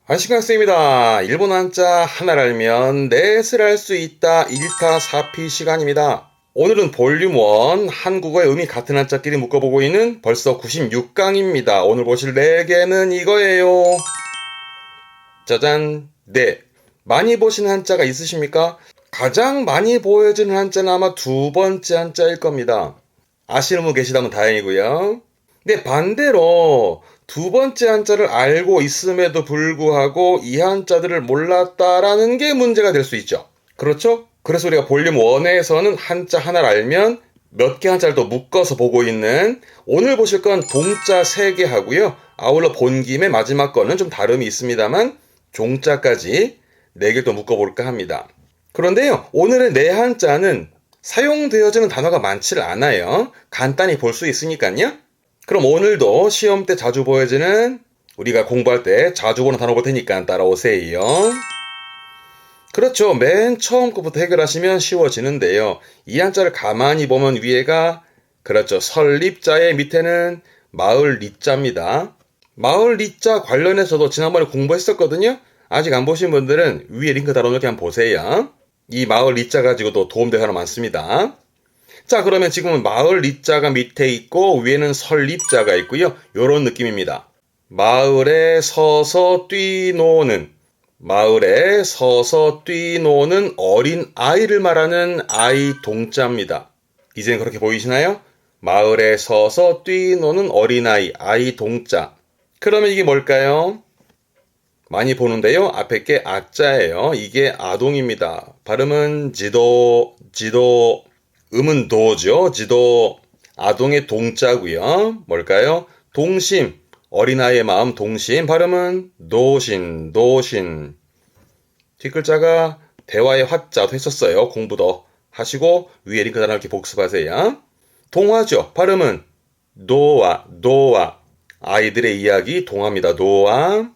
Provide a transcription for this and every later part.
한시간 쌤입니다. 일본 한자 하나를 알면 넷을 알 수 있다. 1타 4피 시간입니다. 오늘은 볼륨 1 한국어의 의미 같은 한자끼리 묶어보고 있는 벌써 96강입니다. 오늘 보실 4개는 이거예요. 짜잔. 네. 많이 보시는 한자가 있으십니까? 가장 많이 보여지는 한자는 아마 두 번째 한자일 겁니다. 아시는 분 계시다면 다행이고요. 근데 반대로 두 번째 한자를 알고 있음에도 불구하고 이 한자들을 몰랐다라는 게 문제가 될 수 있죠. 그렇죠? 그래서 우리가 볼륨 1에서는 한자 하나를 알면 몇 개 한자를 또 묶어서 보고 있는, 오늘 보실 건 동자 3개 하고요. 아울러 본 김에 마지막 거는 좀 다름이 있습니다만 종자까지 4개 또 묶어볼까 합니다. 그런데요, 오늘의 네 한자는 사용되어지는 단어가 많지를 않아요. 간단히 볼 수 있으니까요. 그럼 오늘도 시험 때 자주 보여지는, 우리가 공부할 때 자주 보는 단어 볼 테니까 따라오세요. 그렇죠. 맨 처음 것부터 해결하시면 쉬워지는데요. 이 한자를 가만히 보면 위에가, 그렇죠, 설립자의 밑에는 마을 리자입니다. 마을 리자 관련해서도 지난번에 공부했었거든요. 아직 안 보신 분들은 위에 링크 달아놓을게 한번 보세요. 이 마을 리자 가지고도 도움될 하나 많습니다. 자, 그러면 지금은 마을 리자가 밑에 있고 위에는 설립자가 있고요. 요런 느낌입니다. 마을에 서서 뛰노는, 마을에 서서 뛰노는 어린 아이를 말하는 아이 동자입니다. 이제는 그렇게 보이시나요? 마을에 서서 뛰노는 어린아이, 아이 동자. 그러면 이게 뭘까요? 많이 보는데요. 앞에 게 아자예요. 이게 아동입니다. 발음은 지도, 음은 도죠. 지도. 아동의 동자고요. 뭘까요? 동심. 어린아이의 마음 동심. 발음은 도신. 뒷글자가 대화의 화자도 했었어요. 공부도 하시고 위에 링크 달아 이렇게 복습하세요. 동화죠. 발음은 도와. 아이들의 이야기 동화입니다. 도화.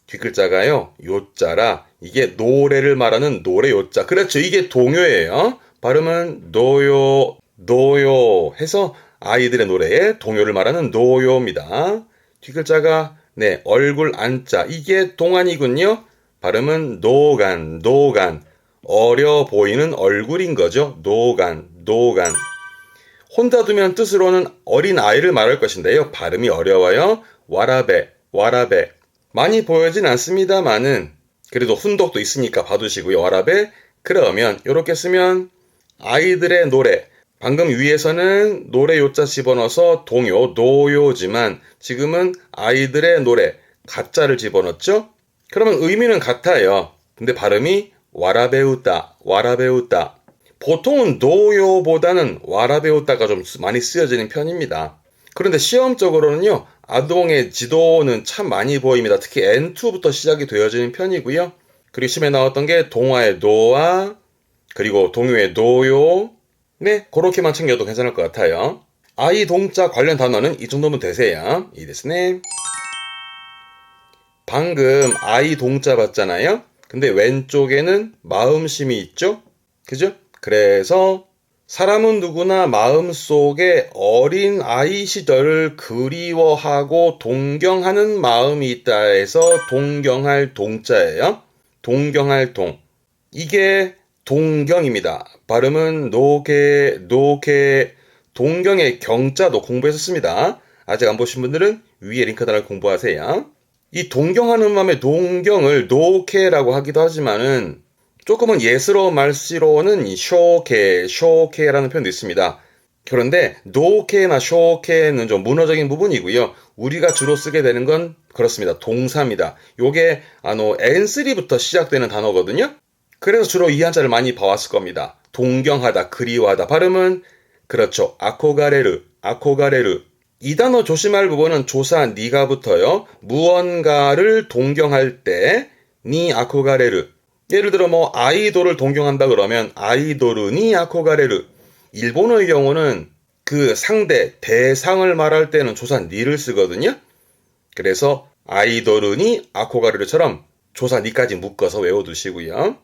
뒷글자가요, 요자라. 이게 노래를 말하는 노래 요자. 그렇죠. 이게 동요예요. 발음은 노요 해서 아이들의 노래에 동요를 말하는 노요입니다. 뒷글자가 네, 얼굴 안자. 이게 동안이군요. 발음은 노간. 어려 보이는 얼굴인 거죠. 노간. 혼자 두면 뜻으로는 어린 아이를 말할 것인데요. 발음이 어려워요. 와라베. 많이 보여진 않습니다만은 그래도 훈독도 있으니까 봐두시고요. 와라베. 그러면 이렇게 쓰면 아이들의 노래. 방금 위에서는 노래 요자 집어넣어서 동요, 노요지만 지금은 아이들의 노래, 가짜를 집어넣었죠? 그러면 의미는 같아요. 근데 발음이 와라베우다. 보통은 노요보다는 와라베우다가 좀 많이 쓰여지는 편입니다. 그런데 시험적으로는요, 아동의 지도는 참 많이 보입니다. 특히 N2부터 시작이 되어지는 편이고요. 그리고 시험에 나왔던 게 동화의 노아, 그리고 동요의 노요. 네, 그렇게만 챙겨도 괜찮을 것 같아요. 아이 동자 관련 단어는 이 정도면 되세요. 이 데스네. 방금 아이 동자 봤잖아요. 근데 왼쪽에는 마음심이 있죠? 그죠? 그래서 사람은 누구나 마음속에 어린 아이 시절을 그리워하고 동경하는 마음이 있다 해서 동경할 동자예요. 동경할 동. 이게 동경입니다. 발음은 노게. 동경의 경자도 공부했었습니다. 아직 안 보신 분들은 위에 링크 달아 공부하세요. 이 동경하는 마음의 동경을 노케라고 하기도 하지만은 조금은 예스러운 말씨로는 쇼케라는 표현도 있습니다. 그런데 노케나 쇼케는 좀 문어적인 부분이고요. 우리가 주로 쓰게 되는 건 그렇습니다. 동사입니다. 요게 N3부터 시작되는 단어거든요. 그래서 주로 이 한자를 많이 봐왔을 겁니다. 동경하다, 그리워하다. 발음은 그렇죠. 아코가레르. 이 단어 조심할 부분은 조사 니가 붙어요. 무언가를 동경할 때 니 아코가레르. 예를 들어 아이돌을 동경한다 그러면 아이돌은이 아코가레르. 일본어의 경우는 그 상대, 대상을 말할 때는 조사 니를 쓰거든요. 그래서 아이돌은이 아코가레르처럼 조사 니까지 묶어서 외워두시고요.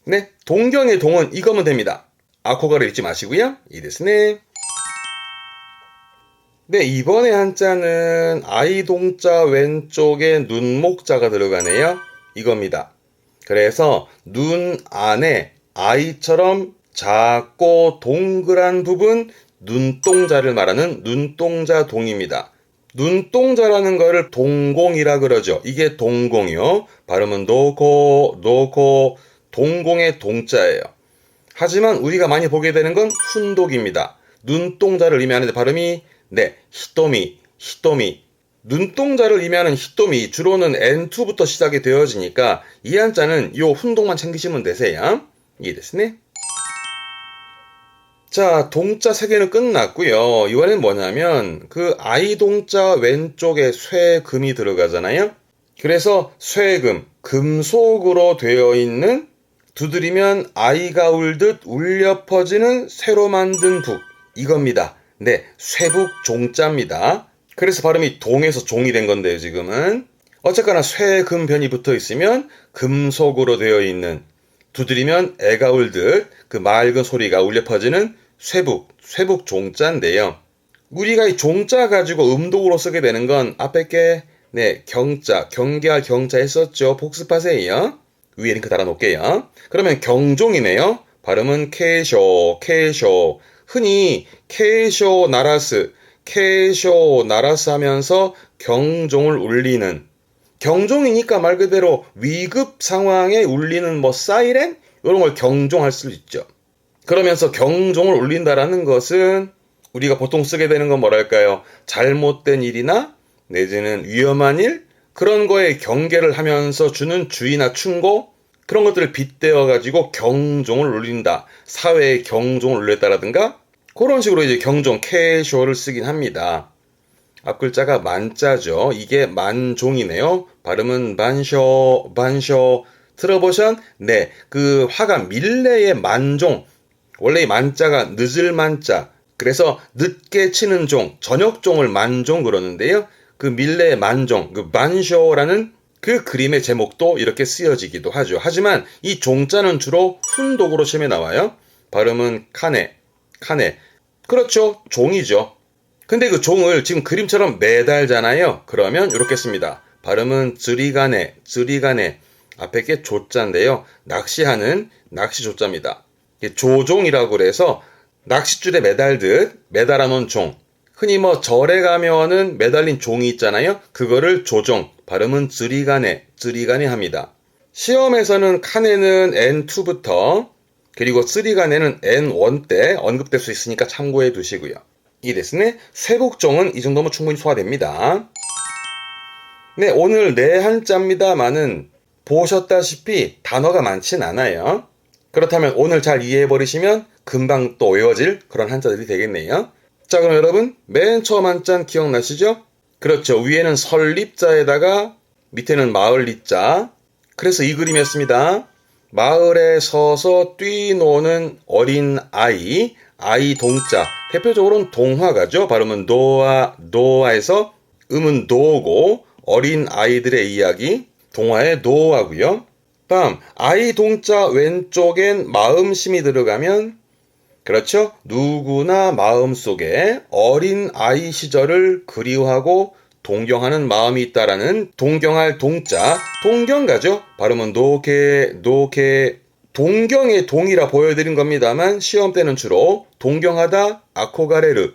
네, 동경의 동은 이거면 됩니다. 아코가레르 잊지 마시고요. 이 데스네. 네, 이번에 한자는 아이 동자 왼쪽에 눈목자가 들어가네요. 이겁니다. 그래서 눈 안에 아이처럼 작고 동그란 부분 눈동자를 말하는 눈동자 동입니다. 눈동자라는 거를 동공이라 그러죠. 이게 동공이요. 발음은 노고 동공의 동자예요. 하지만 우리가 많이 보게 되는 건 훈독입니다. 눈동자를 의미하는데 발음이 히토미. 눈동자를 의미하는 히토미 주로는 N2부터 시작이 되어지니까 이 한자는 요 훈독만 챙기시면 되세요. 이해됐으네? 자, 동자 3개는 끝났고요. 이번엔 뭐냐면 그 아이 동자 왼쪽에 쇠금이 들어가잖아요. 그래서 쇠금, 금속으로 되어 있는 두드리면 아이가 울듯 울려 퍼지는 새로 만든 북 이겁니다. 네, 쇠북 종자입니다. 그래서 발음이 동에서 종이 된 건데요, 지금은. 어쨌거나 쇠금 변이 붙어 있으면 금속으로 되어 있는 두드리면 애가 울듯 그 맑은 소리가 울려 퍼지는 쇠북 종자인데요. 우리가 이 종자 가지고 음독으로 쓰게 되는 건 앞에 게 경자, 경계할 경자 했었죠. 복습하세요. 위에 링크 달아놓을게요. 그러면 경종이네요. 발음은 케쇼. 흔히 케쇼 나라스 하면서 경종을 울리는 경종이니까 말 그대로 위급 상황에 울리는 사이렌 이런 걸 경종할 수 있죠. 그러면서 경종을 울린다라는 것은 우리가 보통 쓰게 되는 건 뭐랄까요? 잘못된 일이나 내지는 위험한 일 그런 거에 경계를 하면서 주는 주의나 충고 그런 것들을 빗대어 가지고 경종을 울린다. 사회에 경종을 울렸다라든가 그런 식으로 이제 경종 캐쇼를 쓰긴 합니다. 앞 글자가 만자죠. 이게 만종이네요. 발음은 반쇼. 들어보션? 네, 그 화가 밀레의 만종. 원래 이 만자가 늦을 만자. 그래서 늦게 치는 종, 저녁종을 만종 그러는데요. 그 밀레의 만종, 그 만쇼라는 그 그림의 제목도 이렇게 쓰여지기도 하죠. 하지만 이 종자는 주로 훈독으로 시험에 나와요. 발음은 카네. 그렇죠. 종이죠. 근데 그 종을 지금 그림처럼 매달잖아요. 그러면 이렇게 씁니다. 발음은 즈리가네. 앞에 게 조자인데요. 낚시하는 낚시 조자입니다. 조종이라고 그래서 낚싯줄에 매달아 놓은 종. 흔히 절에 가면은 매달린 종이 있잖아요. 그거를 조종. 발음은 즈리가네 합니다. 시험에서는 카네는 N2부터 그리고 쓰리가네는 N1 때 언급될 수 있으니까 참고해 두시고요. 이데스네. 쇠북종은 이 정도면 충분히 소화됩니다. 네, 오늘 네 한자입니다만은 보셨다시피 단어가 많진 않아요. 그렇다면 오늘 잘 이해해버리시면 금방 또 외워질 그런 한자들이 되겠네요. 자, 그럼 여러분 맨 처음 한자 기억나시죠? 그렇죠. 위에는 설립자에다가 밑에는 마을리자. 그래서 이 그림이었습니다. 마을에 서서 뛰노는 어린 아이 동자. 대표적으로는 동화가죠. 발음은 노아에서 음은 도고 어린 아이들의 이야기 동화의 노아고요. 다음 아이 동자 왼쪽엔 마음심이 들어가면 그렇죠. 누구나 마음속에 어린 아이 시절을 그리워하고 동경하는 마음이 있다라는 동경할 동자, 동경가죠. 발음은 노게. 동경의 동이라 보여드린 겁니다만 시험 때는 주로 동경하다 아코가레르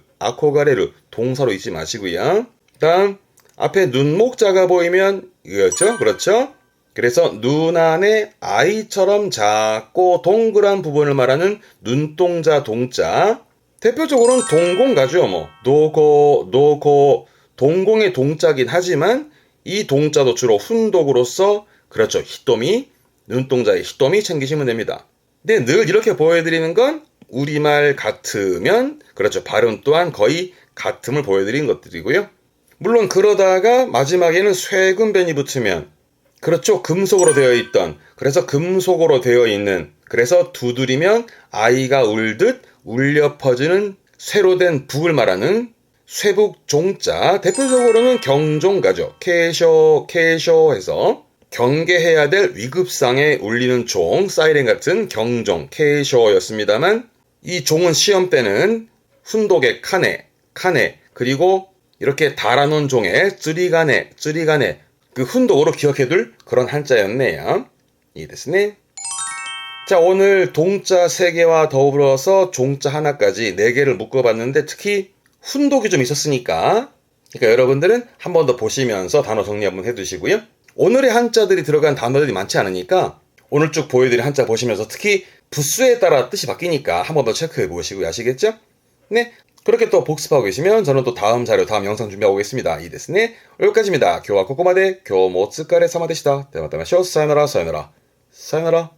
동사로 잊지 마시고요. 다음 앞에 눈목자가 보이면 이거였죠. 그렇죠. 그래서 눈 안에 아이처럼 작고 동그란 부분을 말하는 눈동자 동자. 대표적으로는 동공가죠. 노고 동공의 동자긴 하지만 이 동자도 주로 훈독으로서 그렇죠. 히토미 눈동자의 히토미 챙기시면 됩니다. 근데 늘 이렇게 보여드리는 건 우리말 같으면 그렇죠. 발음 또한 거의 같음을 보여드리는 것들이고요. 물론 그러다가 마지막에는 쇠금변이 붙으면 그렇죠. 금속으로 되어 있던 그래서 금속으로 되어 있는 그래서 두드리면 아이가 울듯 울려 퍼지는 쇠로 된 북을 말하는 쇠북 종자 대표적으로는 경종가죠. 케쇼 해서 경계해야 될 위급상에 울리는 종 사이렌 같은 경종 케쇼였습니다만 이 종은 시험 때는 훈독의 카네 그리고 이렇게 달아놓은 종에 쯔리가네 그 훈독으로 기억해둘 그런 한자였네요. 이ですね. 자, 오늘 동자 3개와 더불어서 종자 하나까지 4개를 묶어봤는데 특히 훈독이 좀 있었으니까 그러니까 여러분들은 한 번 더 보시면서 단어 정리 한번 해두시고요. 오늘의 한자들이 들어간 단어들이 많지 않으니까 오늘 쭉 보여드린 한자 보시면서 특히 부수에 따라 뜻이 바뀌니까 한 번 더 체크해 보시고요. 아시겠죠? 네. 그렇게 또 복습하고 계시면 저는 또 다음 자료, 다음 영상 준비하고 오겠습니다. 이ですね. 여기까지입니다. 今日はここまで。今日もお疲れ様でした。ではまた会いましょう。さよなら、さよなら。さよなら。